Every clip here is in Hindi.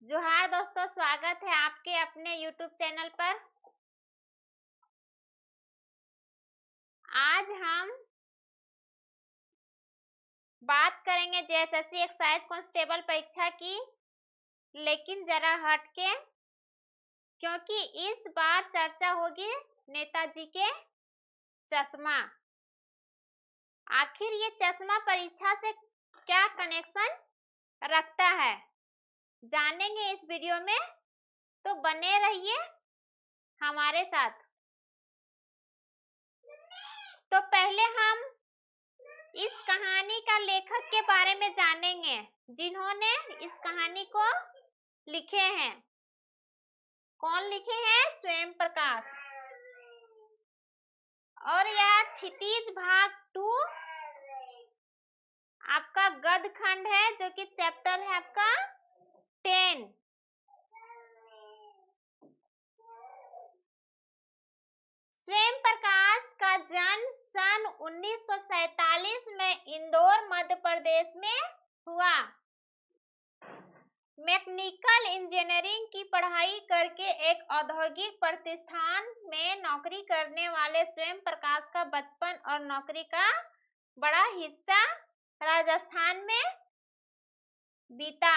जोहार दोस्तों, स्वागत है आपके अपने YouTube चैनल पर। आज हम बात करेंगे जेएसएससी एक्साइज कांस्टेबल परीक्षा की, लेकिन जरा हटके, क्योंकि इस बार चर्चा होगी नेताजी के चश्मा। आखिर ये चश्मा परीक्षा से क्या कनेक्शन रखता है, जानेंगे इस वीडियो में, तो बने रहिए हमारे साथ। तो पहले हम इस कहानी का लेखक के बारे में जानेंगे, जिन्होंने इस कहानी को लिखे हैं। कौन लिखे हैं? स्वयं प्रकाश। और यह क्षितिज भाग 2 आपका गद्य खंड है, जो कि चैप्टर है आपका 10। स्वयं प्रकाश का जन्म सन 1947 में इंदौर, मध्य प्रदेश में हुआ। मैकेनिकल इंजीनियरिंग की पढ़ाई करके एक औद्योगिक प्रतिष्ठान में नौकरी करने वाले स्वयं प्रकाश का बचपन और नौकरी का बड़ा हिस्सा राजस्थान में बीता।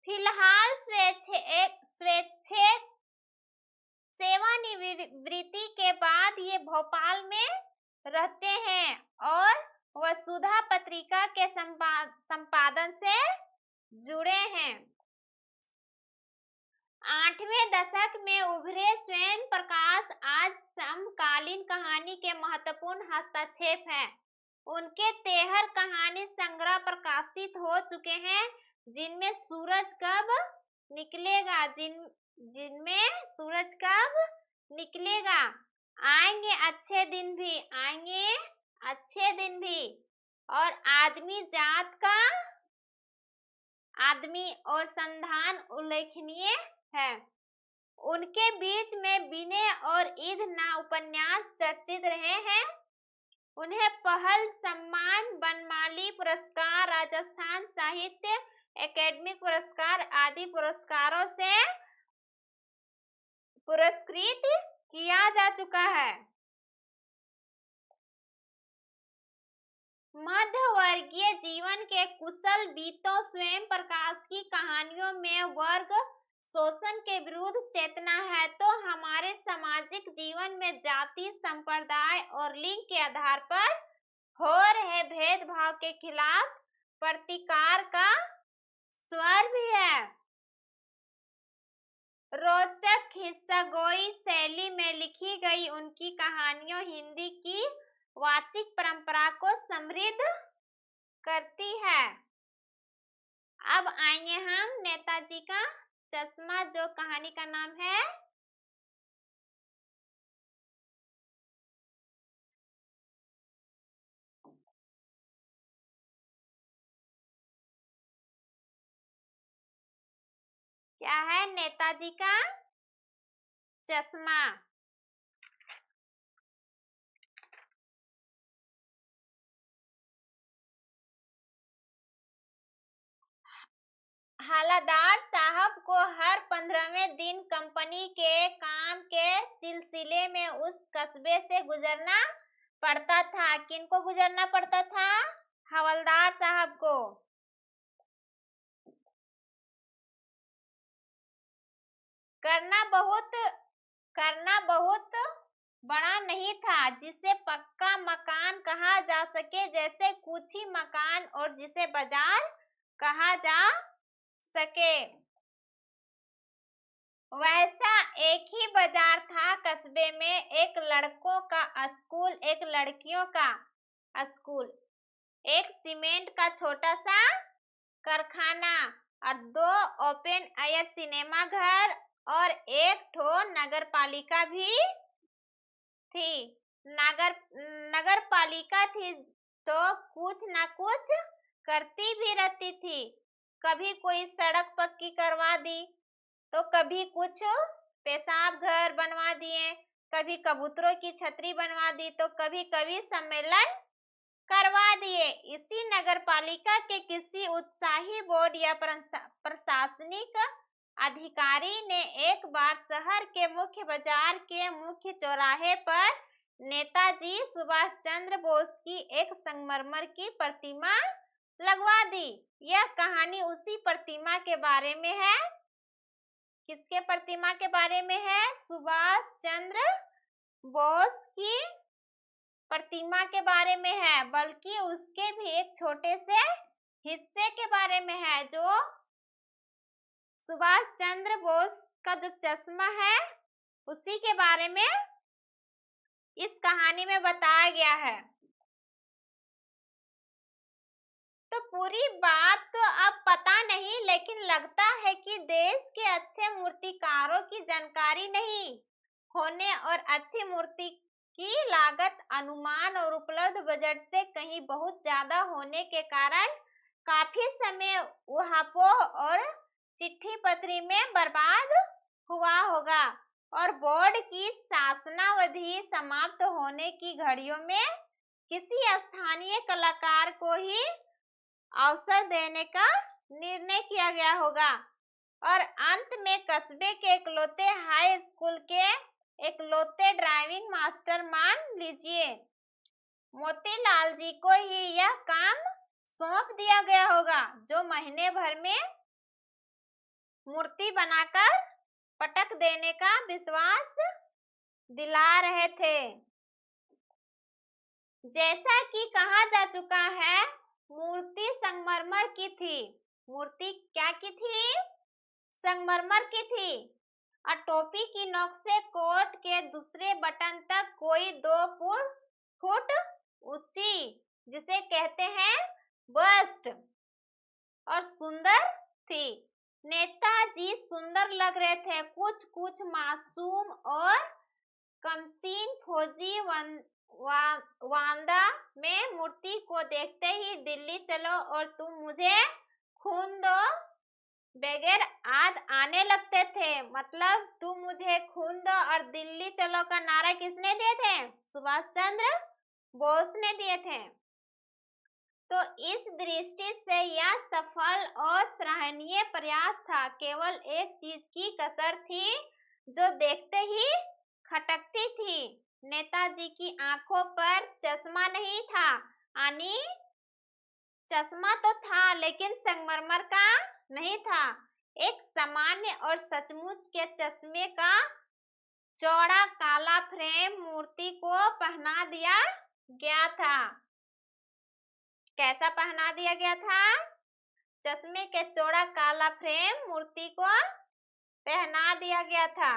फिलहाल स्वेच्छेक सेवानिवृत्ति के बाद ये भोपाल में रहते हैं और वसुधा पत्रिका के संपादन से जुड़े हैं। 8वें दशक में उभरे स्वयं प्रकाश आज समकालीन कहानी के महत्वपूर्ण हस्तक्षेप हैं। उनके 13 कहानी संग्रह प्रकाशित हो चुके हैं, जिनमें सूरज कब निकलेगा, जिनमें सूरज कब निकलेगा, आएंगे अच्छे दिन भी, आएंगे अच्छे दिन भी, और आदमी जात का आदमी और संधान उल्लेखनीय है। उनके बीच में विनय और ईद ना उपन्यास चर्चित रहे हैं। उन्हें पहल सम्मान, बनमाली पुरस्कार, राजस्थान साहित्य एकेडमी पुरस्कार आदि पुरस्कारों से पुरस्कृत किया जा चुका है। मध्य वर्गीय जीवन के कुशल बीतों स्वयं प्रकाश की कहानियों में वर्ग शोषण के विरुद्ध चेतना है, तो हमारे सामाजिक जीवन में जाति, संप्रदाय और लिंग के आधार पर हो रहे भेदभाव के खिलाफ प्रतिकार का स्वर भी है। रोचक किस्सागोई शैली में लिखी गई उनकी कहानियों हिंदी की वाचिक परंपरा को समृद्ध करती है। अब आएंगे हम नेताजी का चश्मा, जो कहानी का नाम है। क्या है? नेताजी का चश्मा। हवलदार साहब को हर 15वें दिन कंपनी के काम के सिलसिले में उस कस्बे से गुजरना पड़ता था। किनको गुजरना पड़ता था? हवलदार साहब को। करना बहुत बड़ा नहीं था, जिसे पक्का मकान कहा जा सके, जैसे कुछ ही मकान, और जिसे बाजार कहा जा सके। वैसा एक ही बाजार था कस्बे में। एक लड़कों का स्कूल, एक लड़कियों का स्कूल, एक सीमेंट का छोटा सा कारखाना और 2 ओपन एयर सिनेमा घर और एक ठो नगर पालिका भी थी। नगर पालिका थी तो कुछ ना कुछ करती भी रहती थी। कभी कोई सड़क पक्की करवा दी, तो कभी कुछ पेशाब घर बनवा दिए, कभी कबूतरों की छतरी बनवा दी, तो कभी कभी सम्मेलन करवा दिए। इसी नगरपालिका के किसी उत्साही बोर्ड या प्रशासनिक अधिकारी ने एक बार शहर के मुख्य बाजार के मुख्य चौराहे पर नेताजी सुभाष चंद्र बोस की एक संगमरमर की प्रतिमा लगवा दी। यह कहानी उसी प्रतिमा के बारे में है। किसके प्रतिमा के बारे में है? सुभाष चंद्र बोस की प्रतिमा के बारे में है, बल्कि उसके भी एक छोटे से हिस्से के बारे में है। जो सुभाष चंद्र बोस का जो चश्मा है उसी के बारे में इस कहानी में बताया गया है। तो पूरी बात तो अब पता नहीं, लेकिन लगता है कि देश के अच्छे मूर्तिकारों की जानकारी नहीं होने और अच्छी मूर्ति की लागत अनुमान और उपलब्ध बजट से कहीं बहुत ज्यादा होने के कारण काफी समय उहापोह और चिट्ठी पत्री में बर्बाद हुआ होगा और बोर्ड की शासनावधि समाप्त होने की घड़ियों में किसी स्थानीय कलाकार को ही अवसर देने का निर्णय किया गया होगा और अंत में कस्बे के इकलौते हाई स्कूल के इकलौते ड्राइविंग मास्टर मान लीजिए मोतीलाल जी को ही यह काम सौंप दिया गया होगा, जो महीने भर में मूर्ति बनाकर पटक देने का विश्वास दिला रहे थे। जैसा कि कहा जा चुका है, मूर्ति संगमरमर की थी। मूर्ति क्या की थी? संगमरमर की थी और टोपी की नोक से कोट के दूसरे बटन तक कोई 2 फुट ऊंची, जिसे कहते हैं बस्ट, और सुंदर थी। नेताजी सुंदर लग रहे थे। कुछ मासूम और कमसीन फौजी वांदा में मूर्ति को देखते ही दिल्ली चलो और तुम मुझे खून दो बगैर आद आने लगते थे। मतलब तुम मुझे खून दो और दिल्ली चलो का नारा किसने दिए थे? सुभाष चंद्र बोस ने दिए थे। तो इस दृष्टि से यह सफल और सराहनीय प्रयास था। केवल एक चीज की कसर थी जो देखते ही खटकती थी। नेताजी की आंखों पर चश्मा नहीं था, यानी चश्मा तो था लेकिन संगमरमर का नहीं था। एक सामान्य और सचमुच के चश्मे का चौड़ा काला फ्रेम मूर्ति को पहना दिया गया था। कैसा पहना दिया गया था? चश्मे के चौड़ा काला फ्रेम मूर्ति को पहना दिया गया था।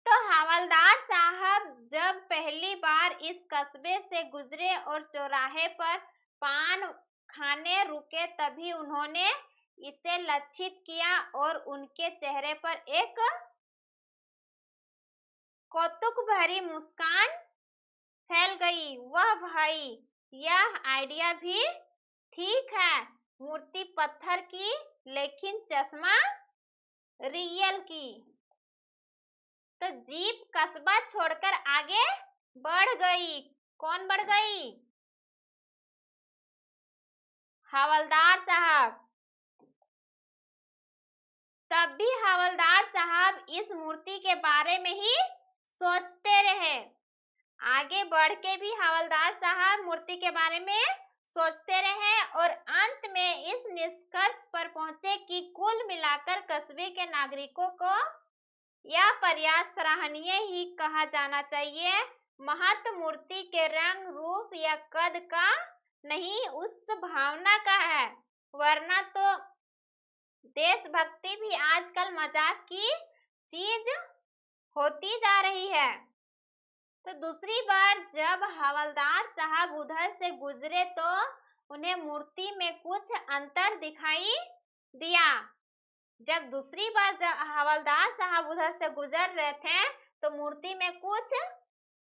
तो हवलदार साहब जब पहली बार इस कस्बे से गुजरे और चौराहे पर पान खाने रुके, तभी उन्होंने इसे लक्षित किया और उनके चेहरे पर एक कौतुक भरी मुस्कान फैल गई। वह भाई, यह आइडिया भी ठीक है। मूर्ति पत्थर की लेकिन चश्मा रियल की। तो जीप कस्बा छोड़कर आगे बढ़ गई। कौन बढ़ गई? हवलदार साहब। तब भी हवलदार साहब इस मूर्ति के बारे में ही सोचते रहे। आगे बढ़ के भी हवलदार साहब मूर्ति के बारे में सोचते रहे और अंत में इस निष्कर्ष पर पहुंचे कि कुल मिलाकर कस्बे के नागरिकों को यह प्रयास सराहनीय ही कहा जाना चाहिए। महत्व मूर्ति के रंग, रूप या कद का नहीं, उस भावना का है। वरना तो देशभक्ति भी आजकल मजाक की चीज होती जा रही है। तो दूसरी बार जब हवलदार साहब उधर से गुजरे तो उन्हें मूर्ति में कुछ अंतर दिखाई दिया। जब दूसरी बार जब हवलदार साहब उधर से गुजर रहे थे तो मूर्ति में कुछ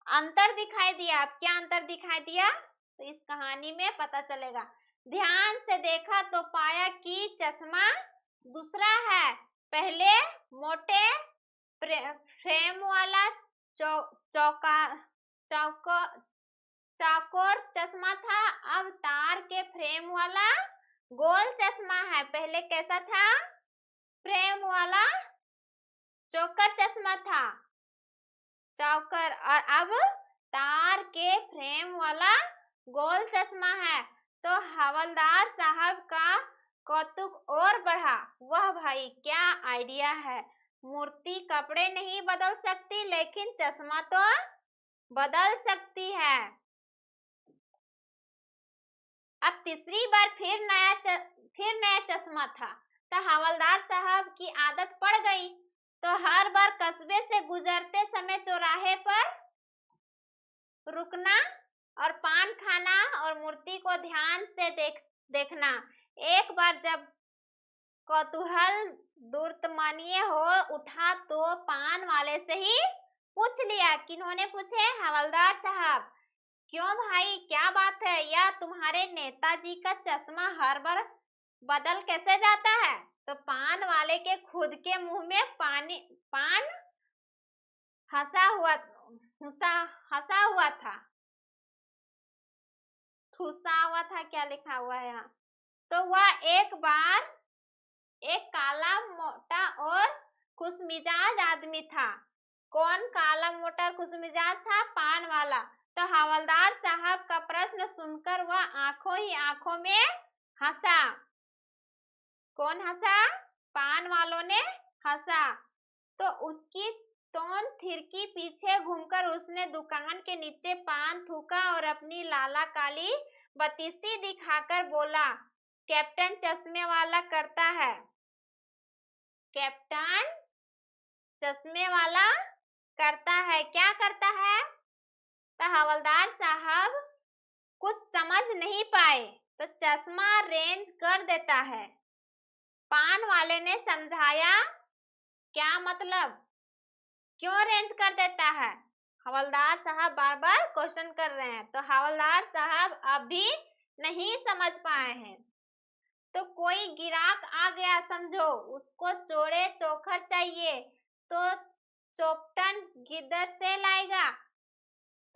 अंतर दिखाई दिया। क्या अंतर दिखाई दिया? तो इस कहानी में पता चलेगा। ध्यान से देखा तो पाया कि चश्मा दूसरा है। पहले मोटे फ्रेम वाला चौकोर चश्मा था, अब तार के फ्रेम वाला गोल चश्मा है। पहले कैसा था? फ्रेम वाला चौकर चश्मा था, चौकर, और अब तार के फ्रेम वाला गोल चश्मा है। तो हवलदार साहब का कौतुक और बढ़ा। वह भाई, क्या आइडिया है! मूर्ति कपड़े नहीं बदल सकती, लेकिन चश्मा तो बदल सकती है। अब तीसरी बार फिर नया चश्मा था। तो हवलदार साहब की आदत पड़ गई, तो हर बार कस्बे से गुजरते समय चौराहे पर रुकना और पान खाना और मूर्ति को ध्यान से देखना। एक बार जब कौतूहल दुर्तमनीय हो उठा तो पान वाले से ही पूछ लिया। किन्होंने पूछे? हवलदार साहब। क्यों भाई, क्या बात है? या तुम्हारे नेताजी का चश्मा हर बार बदल कैसे जाता है? तो पान वाले के खुद के मुंह में पान हंसा हुआ था, ठूसा हुआ था, क्या लिखा हुआ है यहाँ? तो वह एक बार एक काला मोटा और खुशमिजाज आदमी था। कौन काला मोटा और खुशमिजाज था? पान वाला। तो हवलदार साहब का प्रश्न सुनकर वह आंखों ही आंखों में हंसा। कौन हंसा? पान वालों ने हंसा। तो उसकी तोंद थिरकी, पीछे घूमकर उसने दुकान के नीचे पान थूका और अपनी लाला काली बतीसी दिखाकर बोला, कैप्टन चश्मे वाला करता है। कैप्टन चश्मे वाला करता है। क्या करता है? तो हवलदार साहब कुछ समझ नहीं पाए। तो चश्मा रेंज कर देता है। पान वाले ने समझाया, क्या मतलब? क्यों रेंज कर देता है? हवलदार साहब बार बार क्वेश्चन कर रहे हैं। तो हवलदार साहब अभी नहीं समझ पाए हैं। तो कोई गिराक आ गया समझो, उसको चौड़े चोखर चाहिए, तो चोपटन किधर से लाएगा?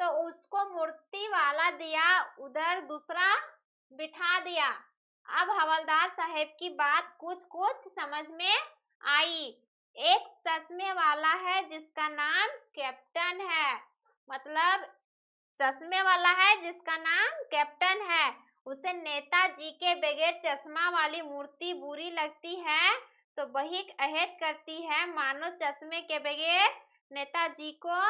तो उसको मूर्ति वाला दिया, उधर दूसरा बिठा दिया। अब हवलदार साहब की बात कुछ कुछ समझ में आई। एक चश्मे वाला है जिसका नाम कैप्टन है, मतलब चश्मे वाला है जिसका नाम कैप्टन है। उसे नेताजी के बगैर चश्मा वाली मूर्ति बुरी लगती है, तो वही अहद करती है मानो चश्मे के बगैर नेताजी को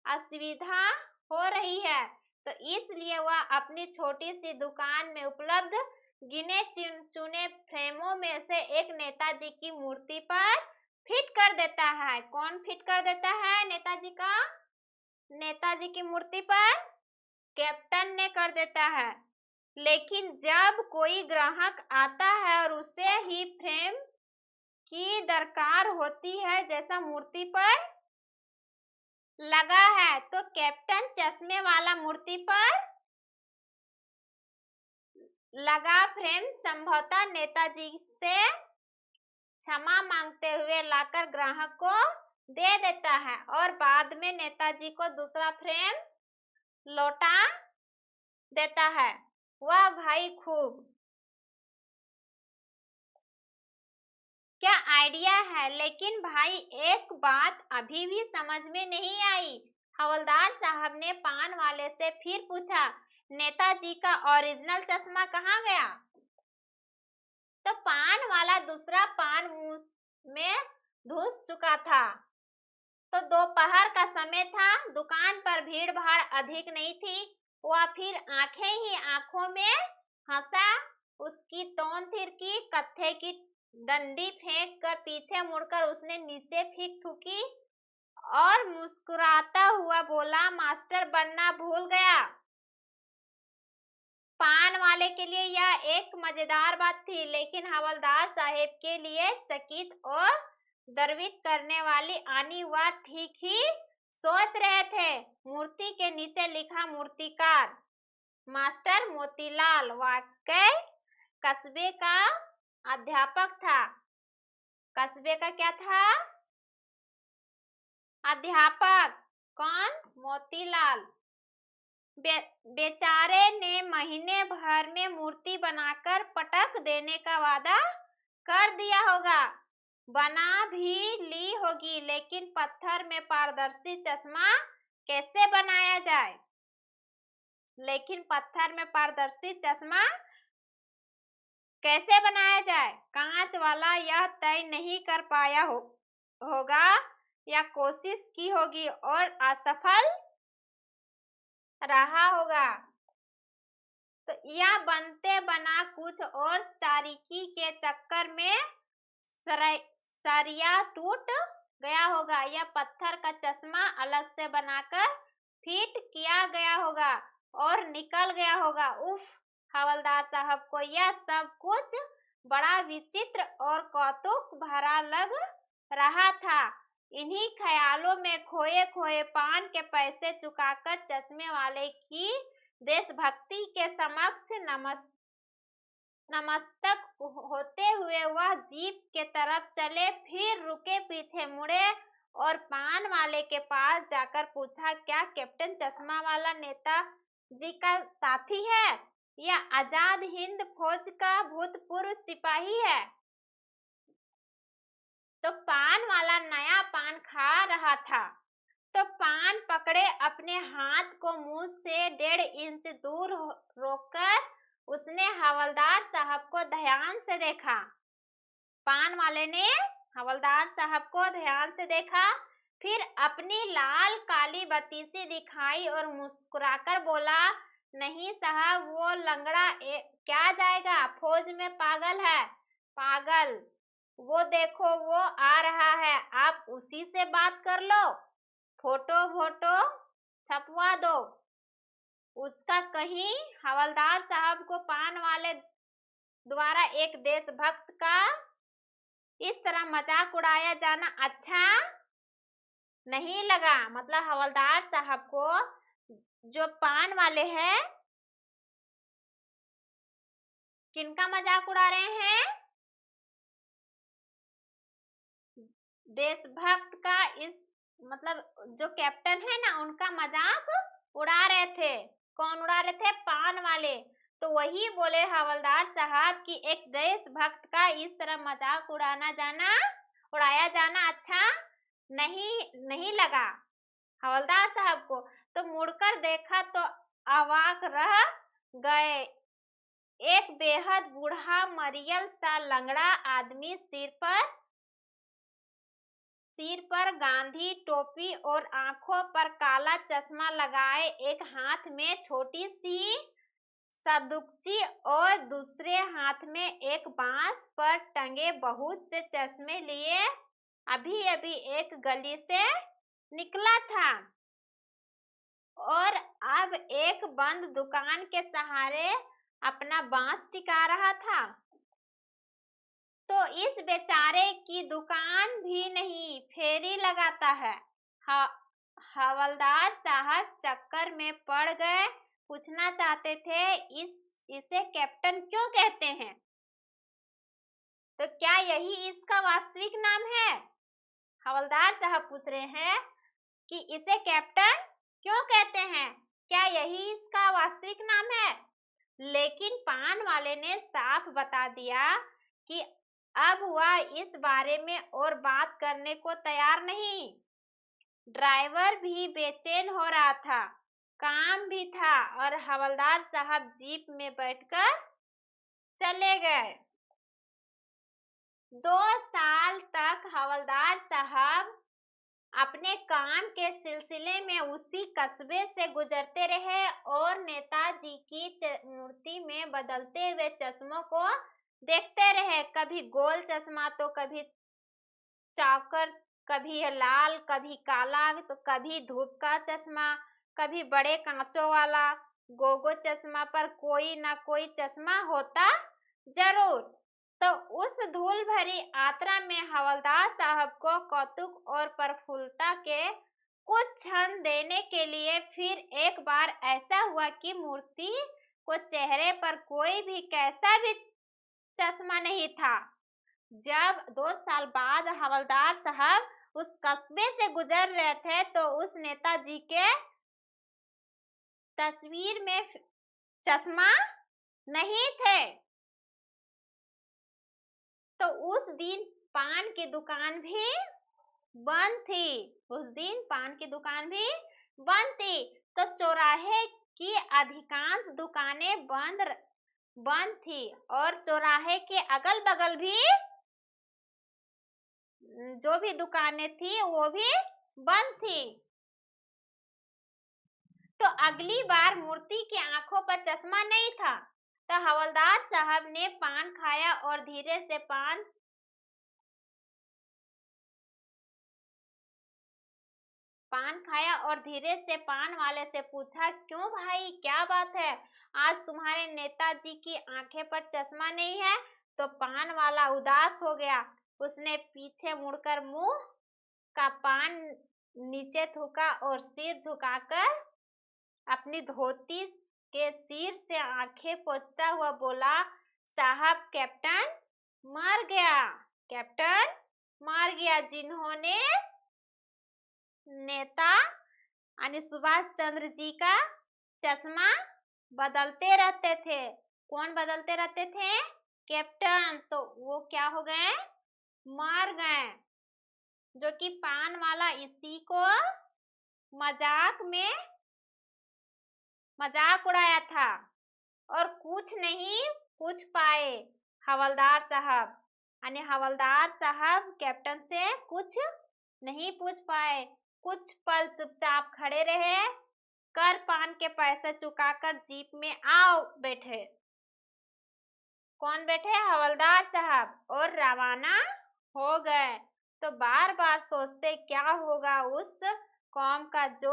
असुविधा हो रही है। तो इसलिए वह अपनी छोटी सी दुकान में उपलब्ध गिने चुने फ्रेमों में से एक नेताजी की मूर्ति पर फिट कर देता है। कौन फिट कर देता है नेताजी का? नेताजी की मूर्ति पर कैप्टन ने कर देता है। लेकिन जब कोई ग्राहक आता है और उसे ही फ्रेम की दरकार होती है जैसा मूर्ति पर लगा है, तो कैप्टन चश्मे वाला मूर्ति पर लगा फ्रेम संभवतः नेताजी से क्षमा मांगते हुए लाकर ग्राहक को दे देता है और बाद में नेताजी को दूसरा फ्रेम लौटा देता है। वाह भाई, खूब! क्या आइडिया है! लेकिन भाई एक बात अभी भी समझ में नहीं आई। हवलदार साहब ने पान वाले से फिर पूछा, नेताजी का ओरिजिनल चश्मा कहाँ गया? तो पान वाला दूसरा पान मुंह में घुस चुका था। तो दोपहर का समय था, दुकान पर भीड़ भाड़ अधिक नहीं थी। वह फिर आंखें ही आंखों में हंसा। उसकी तोंद थिरकी, कत्थे की डंडी फेंक कर पीछे मुड़कर उसने नीचे फीक थूकी और मुस्कुराता हुआ बोला, मास्टर बनना भूल गया। पान वाले के लिए यह एक मजेदार बात थी, लेकिन हवलदार साहब के लिए चकित और गर्वित करने वाली आनी। वह ठीक ही सोच रहे थे। मूर्ति के नीचे लिखा, मूर्तिकार मास्टर मोतीलाल वाकई कस्बे का अध्यापक था। कस्बे का क्या था? अध्यापक। कौन? मोतीलाल। बेचारे ने महीने भर में मूर्ति बनाकर पटक देने का वादा कर दिया होगा, बना भी ली होगी, लेकिन पत्थर में पारदर्शी चश्मा कैसे बनाया जाए? लेकिन पत्थर में पारदर्शी चश्मा कैसे बनाया जाए? कांच वाला यह तय नहीं कर पाया होगा या कोशिश की होगी और असफल रहा होगा। तो यह बनते बना कुछ और चारिकी के चक्कर में सरिया टूट गया होगा या पत्थर का चश्मा अलग से बनाकर फिट किया गया होगा और निकल गया होगा। उफ, हवलदार साहब को यह सब कुछ बड़ा विचित्र और कौतुक भरा लग रहा था। इन्हीं ख्यालों में खोए खोए पान के पैसे चुकाकर चश्मे वाले की देशभक्ति के समक्ष नमस्तक होते हुए वह जीप के तरफ चले, फिर रुके, पीछे मुड़े और पान वाले के पास जाकर पूछा, क्या कैप्टन चश्मा वाला नेताजी का साथी है या आजाद हिंद फौज का भूतपूर्व सिपाही है? तो पान वाला नया पान खा रहा था, तो पान पकड़े अपने हाथ को मुंह से 1.5 इंच दूर रोककर उसने हवलदार साहब को ध्यान से देखा। पान वाले ने हवलदार साहब को ध्यान से देखा, फिर अपनी लाल काली बत्तीसी दिखाई और मुस्कुराकर बोला, नहीं साहब, वो लंगड़ा क्या जाएगा, फौज में पागल है। पागल? वो देखो, वो आ रहा है, आप उसी से बात कर लो, फोटो वोटो छपवा दो उसका। कहीं हवलदार साहब को पान वाले द्वारा एक देशभक्त का इस तरह मजाक उड़ाया जाना अच्छा नहीं लगा। मतलब हवलदार साहब को जो पान वाले हैं, किनका मजाक उड़ा रहे हैं? देशभक्त का। इस मतलब जो कैप्टन है ना, उनका मजाक उड़ा रहे थे। कौन उड़ा रहे थे? पान वाले। तो वही बोले हवलदार साहब कि एक देशभक्त का इस तरह मजाक उड़ाया जाना अच्छा नहीं लगा हवलदार साहब को। तो मुड़कर देखा तो अवाक रह गए। एक बेहद बूढ़ा मरियल सा लंगड़ा आदमी सिर पर गांधी टोपी और आंखों पर काला चश्मा लगाए, एक हाथ में छोटी सी सदुकची और दूसरे हाथ में एक बांस पर टंगे बहुत से चश्मे लिए अभी अभी एक गली से निकला था और अब एक बंद दुकान के सहारे अपना बांस टिका रहा था। तो इस बेचारे की दुकान भी नहीं, फेरी लगाता है। हवलदार साहब चक्कर में पड़ गए। पूछना चाहते थे, इसे कैप्टन क्यों कहते हैं? तो क्या यही इसका वास्तविक नाम है? हवलदार साहब पूछ रहे हैं कि इसे कैप्टन क्यों कहते हैं, क्या यही इसका वास्तविक नाम है? लेकिन पान वाले ने साफ बता दिया कि अब वह इस बारे में और बात करने को तैयार नहीं। ड्राइवर भी बेचैन हो रहा था, काम भी था और हवलदार साहब जीप में बैठकर चले गए। 2 साल तक हवलदार साहब अपने काम के सिलसिले में उसी कस्बे से गुजरते रहे और नेताजी की मूर्ति में बदलते हुए चश्मों को देखते रहे। कभी गोल चश्मा तो कभी चौकर, कभी लाल, कभी काला, तो कभी धूप का चश्मा, कभी बड़े कांचों वाला गोगो चश्मा, पर कोई ना कोई चश्मा होता जरूर। तो उस धूल भरी यात्रा में हवलदार साहब को कौतुक और प्रफुल्लता के कुछ क्षण देने के लिए फिर एक बार ऐसा हुआ कि मूर्ति को चेहरे पर कोई भी कैसा भी चश्मा नहीं था। जब 2 साल बाद हवलदार साहब उस कस्बे से गुजर रहे थे तो उस नेताजी के तस्वीर में चश्मा नहीं थे। तो उस दिन पान की दुकान भी बंद थी। उस दिन पान की दुकान भी बंद थी। तो चौराहे की अधिकांश दुकानें बंद थी और चौराहे के अगल बगल भी जो भी दुकानें थी वो भी बंद थी। तो अगली बार मूर्ति की आंखों पर चश्मा नहीं था। तो हवलदार साहब ने पान खाया और धीरे से पान वाले से पूछा, क्यों भाई, क्या बात है? आज तुम्हारे नेताजी की आंखें पर चश्मा नहीं है। तो पान वाला उदास हो गया। उसने पीछे मुड़कर मुंह का पान नीचे थूका और सिर झुकाकर अपनी धोती के सिर से आंखें पोंछता हुआ बोला, साहब, कैप्टन मर गया। कैप्टन मर गया। जिन्होंने नेता यानी सुभाष चंद्र जी का चश्मा बदलते रहते थे। कौन बदलते रहते थे? कैप्टन। तो वो क्या हो गए? मर गए। जो कि पान वाला इसी को मजाक उड़ाया था और कुछ नहीं पूछ पाए हवलदार साहब। यानी हवलदार साहब कैप्टन से कुछ नहीं पूछ पाए। कुछ पल चुपचाप खड़े रहे। कर पान के पैसे चुकाकर जीप में आओ बैठे। कौन बैठे? हवलदार साहब। और रवाना हो गए। तो बार बार सोचते क्या होगा उस कौम का जो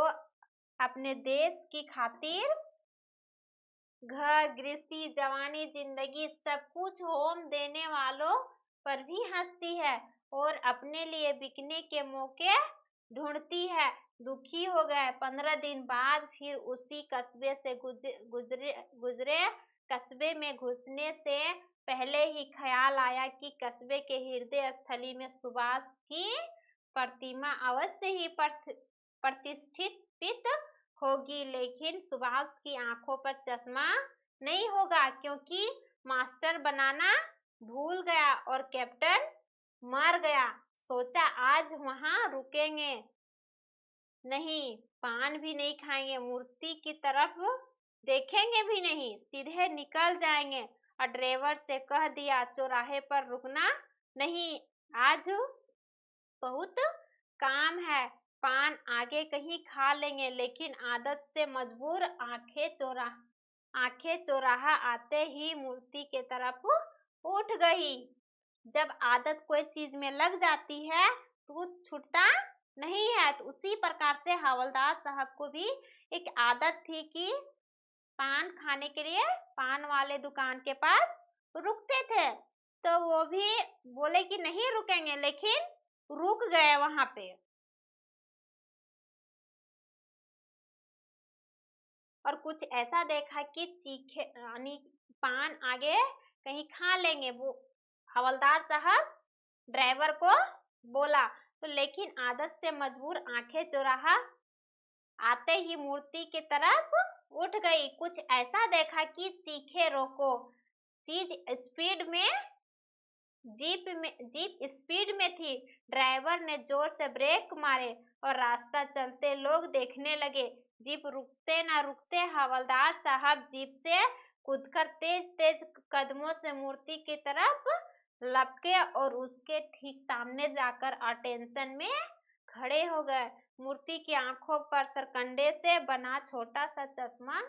अपने देश की खातिर घर गृहस्थी, जवानी, जिंदगी सब कुछ होम देने वालों पर भी हंसती है और अपने लिए बिकने के मौके ढूंढती है। दुखी हो गए। 15 दिन बाद फिर उसी कस्बे से गुजरे कस्बे में घुसने से पहले ही ख्याल आया कि कस्बे के हृदय स्थली में सुभाष की प्रतिमा अवश्य ही प्रतिष्ठित होगी, लेकिन सुभाष की आंखों पर चश्मा नहीं होगा क्योंकि मास्टर बनाना भूल गया और कैप्टन मर गया। सोचा आज वहां रुकेंगे नहीं, पान भी नहीं खाएंगे, मूर्ति की तरफ देखेंगे भी नहीं, सीधे निकल जाएंगे। और ड्राइवर से कह दिया चौराहे पर रुकना नहीं, आज बहुत काम है। पान आगे कहीं खा लेंगे, लेकिन आदत से मजबूर आंखें चौराहा आते ही मूर्ति के तरफ उठ गई। जब आदत कोई चीज में लग जाती है तो छूटता नहीं है। तो उसी प्रकार से हवलदार साहब को भी एक आदत थी कि पान खाने के लिए पान वाले दुकान के पास रुकते थे। तो वो भी बोले कि नहीं रुकेंगे, लेकिन रुक गए वहां पे। और कुछ ऐसा देखा कि चीखे यानी पान आगे कहीं खा लेंगे। वो हवलदार साहब ड्राइवर को बोला। तो लेकिन आदत से मजबूर आंखें चौराहा आते ही मूर्ति की तरफ उठ गई। कुछ ऐसा देखा कि चीखे रोको। जीप स्पीड में थी। ड्राइवर ने जोर से ब्रेक मारे और रास्ता चलते लोग देखने लगे। जीप रुकते ना रुकते हवलदार साहब जीप से कूदकर तेज तेज कदमों से मूर्ति की तरफ लपके और उसके ठीक सामने जाकर अटेंशन में खड़े हो गए। मूर्ति की आंखों पर सरकंडे से बना छोटा सा चश्मा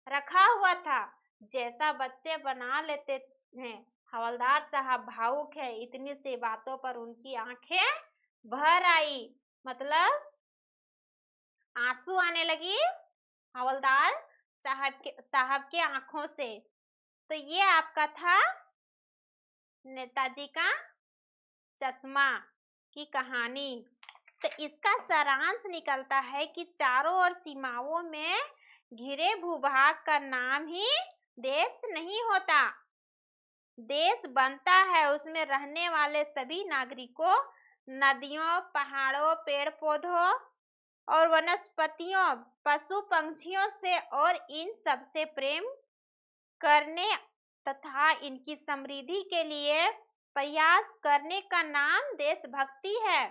रखा हुआ था, जैसा बच्चे बना लेते हैं। हवलदार साहब भावुक है। इतनी सी बातों पर उनकी आंखें भर आई, मतलब आंसू आने लगी हवलदार साहब के आंखों से। तो ये आपका था नेताजी का चश्मा की कहानी। तो इसका सारांश निकलता है कि चारों ओर सीमाओं में घिरे भूभाग का नाम ही देश नहीं होता। देश बनता है उसमें रहने वाले सभी नागरिकों, नदियों, पहाड़ों, पेड़ पौधों और वनस्पतियों, पशु पक्षियों से और इन सब से प्रेम करने तथा इनकी समृद्धि के लिए प्रयास करने का नाम देशभक्ति है।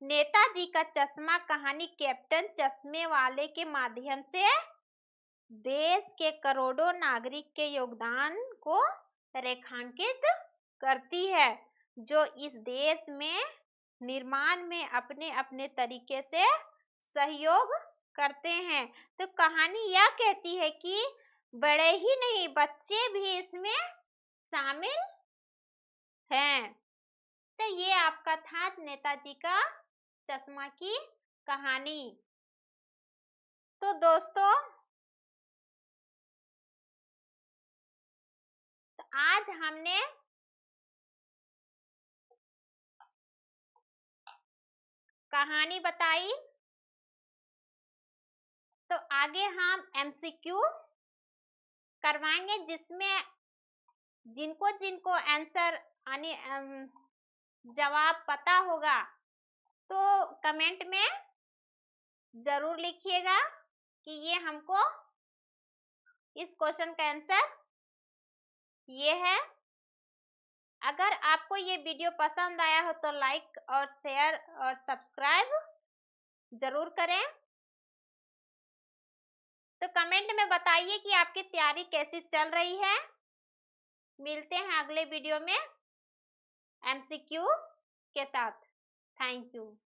नेताजी का चश्मा कहानी कैप्टन चश्मे वाले के माध्यम से देश के करोड़ों नागरिक के योगदान को रेखांकित करती है, जो इस देश में निर्माण में अपने अपने तरीके से सहयोग करते हैं। तो कहानी यह कहती है कि बड़े ही नहीं, बच्चे भी इसमें शामिल हैं। तो ये आपका था नेताजी का चश्मा की कहानी। तो दोस्तों, आज हमने कहानी बताई, तो आगे हम एमसीक्यू करवाएंगे, जिसमें जिनको जिनको आंसर यानी जवाब पता होगा तो कमेंट में जरूर लिखिएगा कि ये हमको इस क्वेश्चन का आंसर ये है। अगर आपको ये वीडियो पसंद आया हो तो लाइक और शेयर और सब्सक्राइब जरूर करें। तो कमेंट में बताइए कि आपकी तैयारी कैसी चल रही है। मिलते हैं अगले वीडियो में एमसीक्यू के साथ। Thank you.